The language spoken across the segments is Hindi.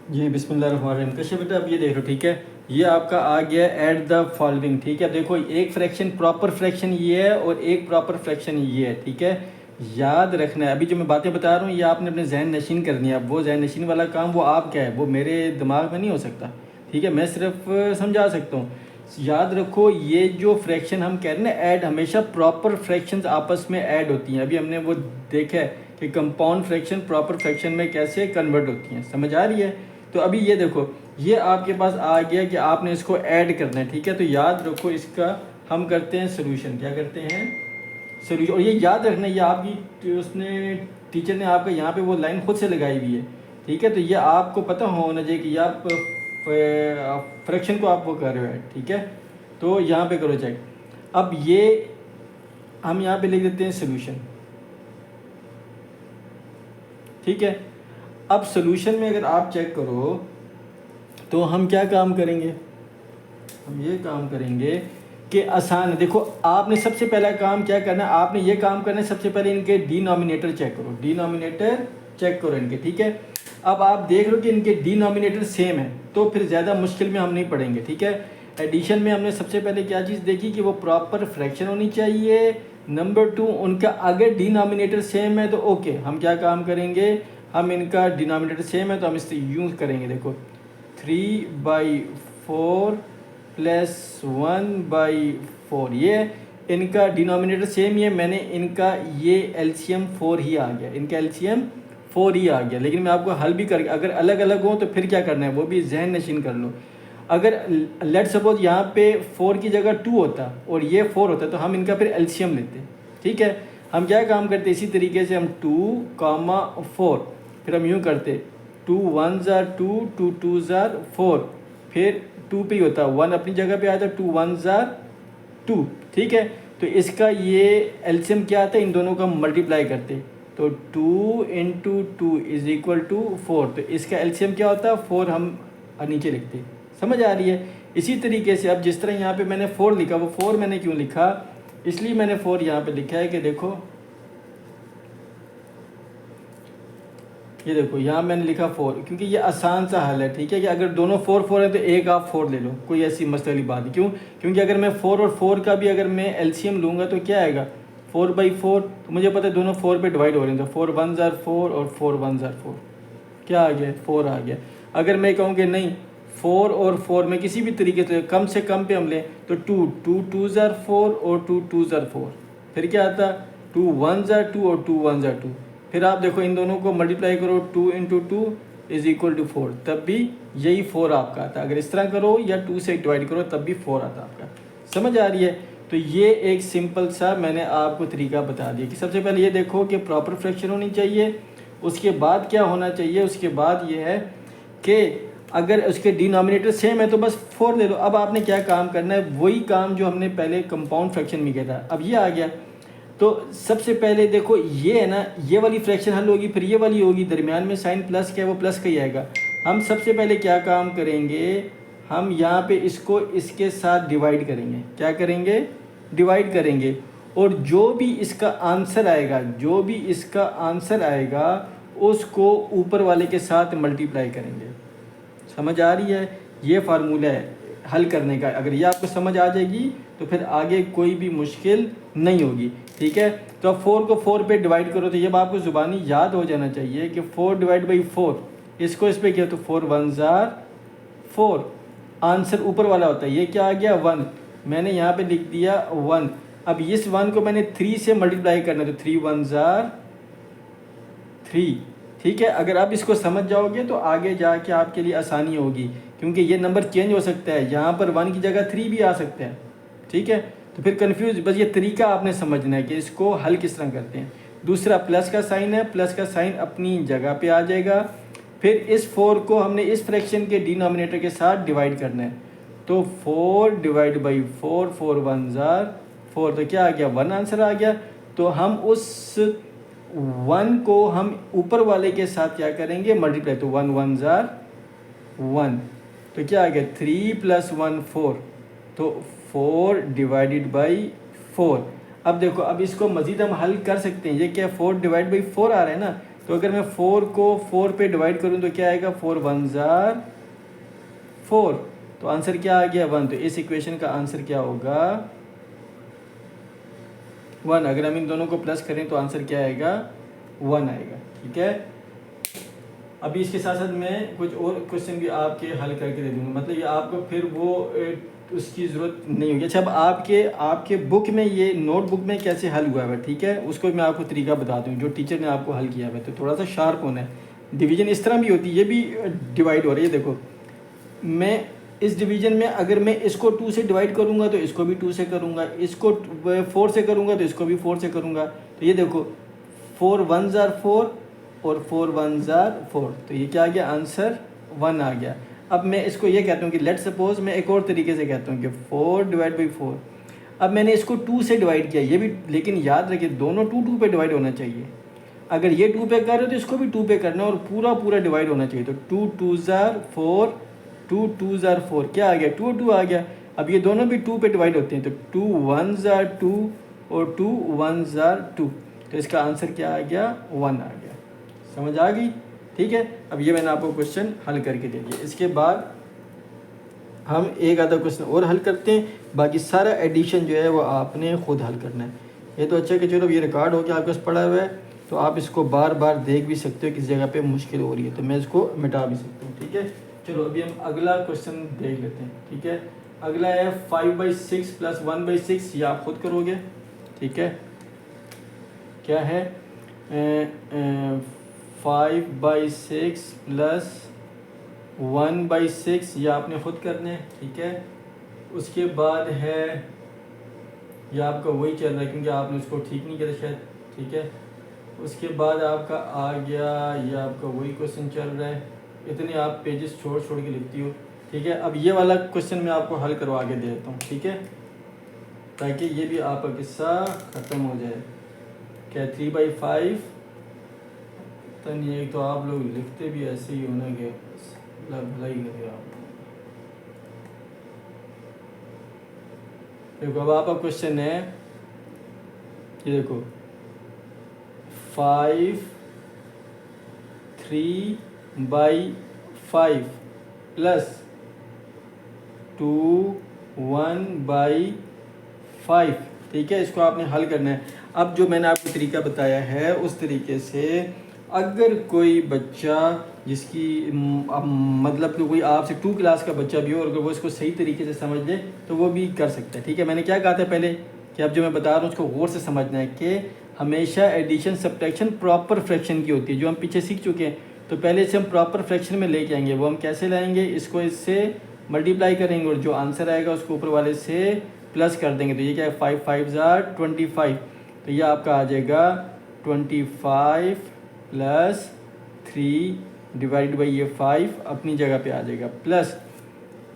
जी बिस्मिल्लाहिर्रहमानिर्रहीम। कश्य बेटा अब ये देख लो, ठीक है, ये आपका आ गया ऐड द फॉलोइंग। ठीक है, देखो एक फ्रैक्शन प्रॉपर फ्रैक्शन ये है और एक प्रॉपर फ्रैक्शन ये है। ठीक है, याद रखना है, अभी जो मैं बातें बता रहा हूँ ये आपने अपने जहन नशीन करनी है। अब वो जहन नशीन वाला काम वो आपका है, वो मेरे दिमाग में नहीं हो सकता। ठीक है, मैं सिर्फ समझा सकता हूँ। याद रखो, ये जो फ्रैक्शन हम कह रहे हैं ना ऐड, हमेशा प्रॉपर फ्रैक्शंस आपस में ऐड होती हैं। अभी हमने वो देखा है कि कंपाउंड फ्रैक्शन प्रॉपर फ्रैक्शन में कैसे कन्वर्ट होती हैं। समझ आ रही है? तो अभी ये देखो, ये आपके पास आ गया कि आपने इसको ऐड करना है। ठीक है, तो याद रखो इसका हम करते हैं सोल्यूशन। क्या करते हैं? सोल्यूशन। और ये याद रखना, ये आपकी उसने टीचर ने आपका यहाँ पे वो लाइन खुद से लगाई हुई है। ठीक है, तो ये आपको पता होना चाहिए कि आप फ्रैक्शन को आप वो कर रहे हो। ठीक है, तो यहाँ पे करो चेक। अब ये हम यहाँ पे लिख देते हैं सोल्यूशन। ठीक है, अब सोल्यूशन में अगर आप चेक करो तो हम क्या काम करेंगे, हम ये काम करेंगे कि आसान है। देखो आपने सबसे पहला काम क्या करना है, आपने ये काम करना है, सबसे पहले इनके डिनोमिनेटर चेक करो, डिनोमिनेटर चेक करो इनके। ठीक है, अब आप देख लो कि इनके डिनोमिनेटर सेम है तो फिर ज़्यादा मुश्किल में हम नहीं पढ़ेंगे। ठीक है, एडिशन में हमने सबसे पहले क्या चीज़ देखी कि वो प्रॉपर फ्रैक्शन होनी चाहिए। नंबर 2, उनका अगर डिनोमिनेटर सेम है तो ओके, हम क्या काम करेंगे, हम इनका डिनोमिनेटर सेम है तो हम इससे यूज़ करेंगे। देखो 3/4 प्लस 1/4, ये इनका डिनोमिनेटर सेम ही है। मैंने इनका ये एलसीएम 4 ही आ गया, इनका एलसीएम 4 ही आ गया। लेकिन मैं आपको हल भी कर, अगर अलग अलग हो तो फिर क्या करना है वो भी जहन नशीन कर लो। अगर लेट सपोज यहाँ पे 4 की जगह 2 होता और ये 4 होता तो हम इनका फिर एलसीएम लेते। ठीक है, हम क्या काम करते इसी तरीके से, हम 2,4, फिर हम यूँ करते 2 1s are 2, 2 2s are 4, फिर 2 पे ही होता, 1 अपनी जगह पे आता, 2 1s are 2। ठीक है, तो इसका ये एलसीएम क्या आता है, इन दोनों का मल्टीप्लाई करते तो 2 × 2 इज इक्वल टू 4, तो इसका एलसीएम क्या होता है 4, हम नीचे लिखते। समझ आ रही है? इसी तरीके से अब जिस तरह यहाँ पे मैंने 4 लिखा, वो 4 मैंने क्यों लिखा, इसलिए मैंने 4 यहाँ पे लिखा है कि देखो ये देखो यहाँ मैंने लिखा 4 क्योंकि ये आसान सा हल है। ठीक है, कि अगर दोनों 4 4 है तो एक आप 4 ले लो, कोई ऐसी मसले वाली बात नहीं। क्यों? क्योंकि अगर मैं 4 और 4 का भी अगर मैं एलसीएम लूँगा तो क्या आएगा 4/4, तो मुझे पता है दोनों 4 पे डिवाइड हो रहे हैं, तो 4 1s are 4 और 4 1s are 4, क्या आ गया 4 आ गया। अगर मैं कहूँ कि नहीं 4 और 4 में किसी भी तरीके से कम पे हम लें तो 2 2 2s are 4 और 2 2s are 4, फिर क्या आता 2 1s are 2 और 2 1s are 2। फिर आप देखो इन दोनों को मल्टीप्लाई करो, 2 × 2 इज इक्वल टू 4, तब भी यही 4 आपका आता। अगर इस तरह करो या 2 से डिवाइड करो तब भी 4 आता आपका। समझ आ रही है? तो ये एक सिंपल सा मैंने आपको तरीका बता दिया कि सबसे पहले ये देखो कि प्रॉपर फ्रैक्शन होनी चाहिए। उसके बाद क्या होना चाहिए, उसके बाद ये है कि अगर उसके डिनोमिनेटर सेम है तो बस 4 ले लो। अब आपने क्या काम करना है, वही काम जो हमने पहले कंपाउंड फ्रैक्शन में किया था, अब ये आ गया। तो सबसे पहले देखो ये है ना, ये वाली फ्रैक्शन हल होगी, फिर ये वाली होगी, दरमियान में साइन प्लस क्या है वो प्लस का ही आएगा। हम सबसे पहले क्या काम करेंगे, हम यहाँ पे इसको इसके साथ डिवाइड करेंगे। क्या करेंगे? डिवाइड करेंगे, और जो भी इसका आंसर आएगा, जो भी इसका आंसर आएगा उसको ऊपर वाले के साथ मल्टीप्लाई करेंगे। समझ आ रही है? ये फार्मूला है हल करने का। अगर ये आपको समझ आ जाएगी तो फिर आगे कोई भी मुश्किल नहीं होगी। ठीक है, तो अब 4 को 4 पे डिवाइड करो, तो ये आपको ज़ुबानी याद हो जाना चाहिए कि 4/4, इसको इस पे किया तो 4 1s are 4, आंसर ऊपर वाला होता है। ये क्या आ गया 1, मैंने यहाँ पे लिख दिया 1। अब इस 1 को मैंने 3 से मल्टीप्लाई करना है तो 3 1s are 3। ठीक है, अगर आप इसको समझ जाओगे तो आगे जाके आपके लिए आसानी होगी, क्योंकि ये नंबर चेंज हो सकता है, यहाँ पर 1 की जगह 3 भी आ सकते हैं। ठीक है, तो फिर कंफ्यूज, बस ये तरीका आपने समझना है कि इसको हल किस तरह करते हैं। दूसरा प्लस का साइन है, प्लस का साइन अपनी जगह पे आ जाएगा। फिर इस 4 को हमने इस फ्रैक्शन के डिनोमिनेटर के साथ डिवाइड करना है, तो 4/4, 4 1s are 4, तो क्या आ गया 1 आंसर आ गया। तो हम उस 1 को हम ऊपर वाले के साथ क्या करेंगे मल्टीप्लाई, तो 1 1s are 1, तो क्या आ गया 3 + 1 4, तो 4/4। अब देखो, अब इसको मज़ीद हम हल कर सकते हैं। ये क्या 4/4 आ रहा है ना, तो अगर मैं 4 को 4 पे डिवाइड करूँ तो क्या आएगा, 4 1 जार 4, तो आंसर क्या आ गया 1। तो इस इक्वेशन का आंसर क्या होगा 1। अगर हम इन दोनों को प्लस करें तो आंसर क्या आएगा 1 आएगा, ठीक है। अभी इसके साथ साथ मैं कुछ और क्वेश्चन भी आपके हल करके दे दूँगा, मतलब ये आपको फिर वो उसकी ज़रूरत नहीं होगी। अच्छा, अब आपके बुक में ये नोटबुक में कैसे हल हुआ है, ठीक है, उसको मैं आपको तरीका बता दूँ जो टीचर ने आपको हल किया है। तो थोड़ा सा शार्प होना है। डिवीज़न इस तरह भी होती है, ये भी डिवाइड हो रही है। देखो, मैं इस डिवीज़न में अगर मैं इसको 2 से डिवाइड करूँगा तो इसको भी 2 से करूँगा, इसको 4 से करूँगा तो इसको भी 4 से करूँगा। तो ये देखो 4 1 जार 4 और 4 1 जार 4, तो ये क्या आ गया आंसर 1 आ गया। अब मैं इसको ये कहता हूँ कि लेट सपोज मैं एक और तरीके से कहता हूँ कि 4 डिवाइड बाई 4। अब मैंने इसको 2 से डिवाइड किया, ये भी, लेकिन याद रखिए दोनों 2 2 पे डिवाइड होना चाहिए। अगर ये 2 पे कर रहे हो तो इसको भी 2 पे करना है और पूरा पूरा डिवाइड होना चाहिए। तो 2 2 जार 4, 2 2 जार 4, क्या आ गया 2 2 आ गया। अब ये दोनों भी 2 पे डिवाइड होते हैं, तो 2 1 जार 2 और 2 1 जार 2, तो इसका आंसर क्या आ गया 1 आ गया। समझ आ गई, ठीक है। अब ये मैंने आपको क्वेश्चन हल करके दे दिया। इसके बाद हम एक आधा क्वेश्चन और हल करते हैं, बाकी सारा एडिशन जो है वो आपने खुद हल करना है। ये तो अच्छा कि चलो ये रिकॉर्ड हो गया आपके पास पड़ा हुआ है, तो आप इसको बार बार देख भी सकते हो किस जगह पे मुश्किल हो रही है, तो मैं इसको मिटा भी सकता हूँ, ठीक है। चलो अभी हम अगला क्वेश्चन देख लेते हैं, ठीक है। अगला है 5/6 प्लस 1/6, ये आप खुद करोगे, ठीक है। क्या है 5/6 प्लस 1/6, ये आपने खुद करना है, ठीक है। उसके बाद है, ये आपका वही चल रहा है क्योंकि आपने उसको ठीक नहीं किया शायद, ठीक है। उसके बाद आपका आ गया, ये आपका वही क्वेश्चन चल रहा है। इतने आप पेजेस छोड़ छोड़ के लिखती हो, ठीक है। अब ये वाला क्वेश्चन मैं आपको हल करवा के देता हूँ, ठीक है, ताकि ये भी आपका किस्सा ख़त्म हो जाए। क्या 3/5, तो नहीं, एक तो आप लोग लिखते भी ऐसे ही होना कि भलाई करे आप। देखो अब आपका क्वेश्चन है, ये देखो 5 3/5 प्लस 2 1/5, ठीक है। इसको आपने हल करना है। अब जो मैंने आपको तरीका बताया है उस तरीके से अगर कोई बच्चा जिसकी मतलब कि कोई आपसे 2 क्लास का बच्चा भी हो और अगर वो इसको सही तरीके से समझ ले तो वो भी कर सकता है, ठीक है। मैंने क्या कहा था पहले कि अब जो मैं बता रहा हूँ उसको गौर से समझना है कि हमेशा एडिशन सब्ट्रैक्शन प्रॉपर फ्रैक्शन की होती है, जो हम पीछे सीख चुके हैं। तो पहले से हम प्रॉपर फ्रैक्शन में लेके आएंगे, वो हम कैसे लाएंगे, इसको इससे मल्टीप्लाई करेंगे और जो आंसर आएगा उसको ऊपर वाले से प्लस कर देंगे। तो ये क्या है 5 5 जार 25, तो ये आपका आ जाएगा 25 प्लस 3 डिवाइड बाई ये 5 अपनी जगह पे आ जाएगा, प्लस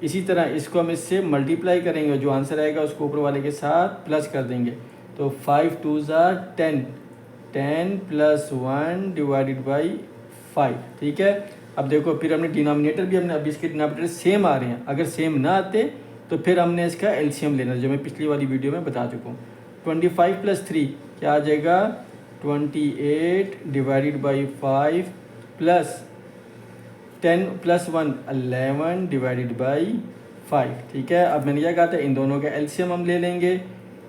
इसी तरह इसको हम इससे मल्टीप्लाई करेंगे और जो आंसर आएगा उसको ऊपर वाले के साथ प्लस कर देंगे। तो 5 2 जार 10, 10 प्लस 1 डिवाइडेड बाई 5, ठीक है। अब देखो फिर हमने डिनोमिनेटर भी हमने, अभी इसके डिनोमिनेटर सेम आ रहे हैं, अगर सेम ना आते तो फिर हमने इसका एलसीएम लेना, जो मैं पिछली वाली वीडियो में बता चुका हूँ। 25 प्लस 3 क्या आ जाएगा 28 divided by 5 plus 10 plus 1 11 divided by 5, ठीक है। अब मैंने क्या कहा था इन दोनों का एलसीएम हम ले लेंगे,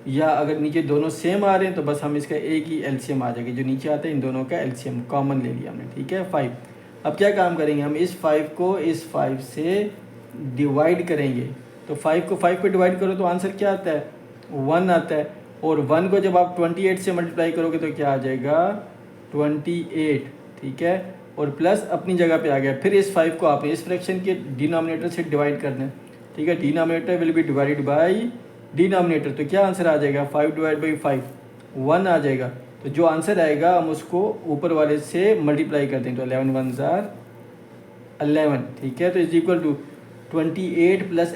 या अगर नीचे दोनों सेम आ रहे हैं तो बस हम इसका एक ही एलसीएम आ जाएगा, जो नीचे आता है इन दोनों का एलसीएम कॉमन ले लिया हमने, ठीक है 5। अब क्या काम करेंगे हम, इस 5 को इस 5 से डिवाइड करेंगे। तो 5 को 5 पे डिवाइड करो तो आंसर क्या आता है 1 आता है, और 1 को जब आप 28 से मल्टीप्लाई करोगे तो क्या आ जाएगा 28, ठीक है। और प्लस अपनी जगह पे आ गया। फिर इस 5 को आपने इस फ्रैक्शन के डिनोमिनेटर से डिवाइड करना है, ठीक है। Denominator will be divided by denominator, तो क्या आंसर आ जाएगा 5 डिवाइड बाई 5 1 आ जाएगा। तो जो आंसर आएगा हम उसको ऊपर वाले से मल्टीप्लाई कर दें, तो 11 1 जार 11, ठीक है। तो इज इक्वल टू 28 प्लस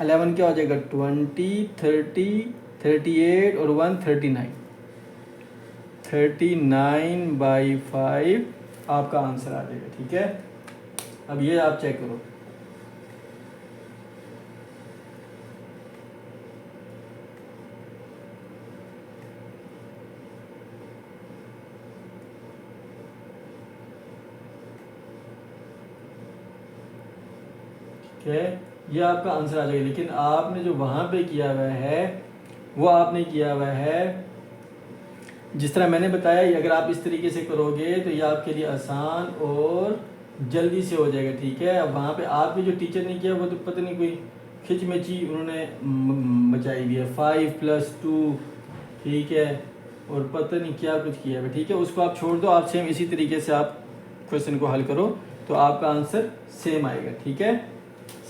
11 क्या हो जाएगा 20 30 38 और 1 39/5 आपका आंसर आ जाएगा, ठीक है। अब ये आप चेक करो, है, ये आपका आंसर आ जाएगा। लेकिन आपने जो वहाँ पे किया हुआ है वो आपने किया हुआ है जिस तरह मैंने बताया, अगर आप इस तरीके से करोगे तो ये आपके लिए आसान और जल्दी से हो जाएगा, ठीक है। अब वहाँ पे आपके जो टीचर ने किया वो तो पता नहीं कोई खिचमची उन्होंने मचाई दी है, 5+2, ठीक है, और पता नहीं क्या कुछ किया है, ठीक है। उसको आप छोड़ दो, आप सेम इसी तरीके से आप क्वेश्चन को हल करो तो आपका आंसर सेम आएगा, ठीक है।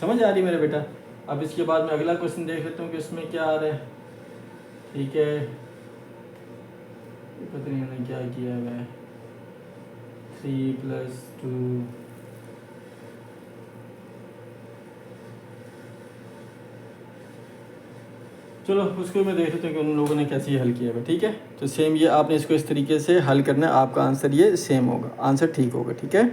समझ आ रही मेरा बेटा। अब इसके बाद मैं अगला क्वेश्चन देख लेता हूँ कि उसमें क्या आ रहा है, ठीक है। पता नहीं उन्होंने क्या किया है, 3+2, चलो उसको मैं देख लेता हूँ कि उन लोगों ने कैसे हल किया है, ठीक है। तो सेम ये आपने इसको इस तरीके से हल करना है, आपका आंसर ये सेम होगा, आंसर ठीक होगा, ठीक है।